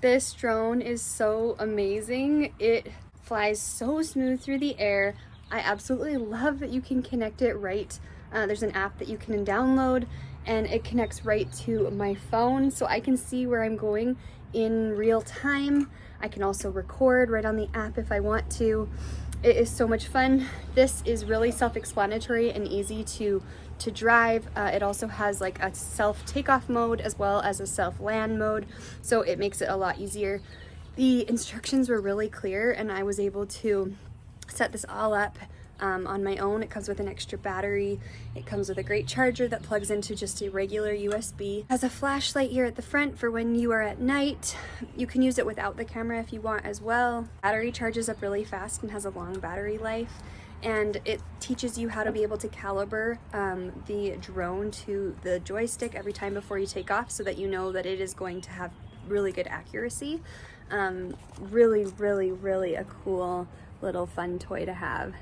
This drone is so amazing. It flies so smooth through the air. I absolutely love that you can connect it right. There's an app that you can download and it connects right to my phone, so I can see where I'm going in real time. I can also record right on the app if I want to. It is so much fun. This is really self-explanatory and easy to drive. It also has like a self takeoff mode as well as a self land mode, so it makes it a lot easier. The instructions were really clear and I was able to set this all up on my own. It comes with an extra battery. It comes with a great charger that plugs into just a regular USB. It has a flashlight here at the front for when you are at night. You can use it without the camera if you want as well. Battery charges up really fast and has a long battery life. And it teaches you how to be able to caliber the drone to the joystick every time before you take off, so that you know that it is going to have really good accuracy. Really, really, really a cool little fun toy to have.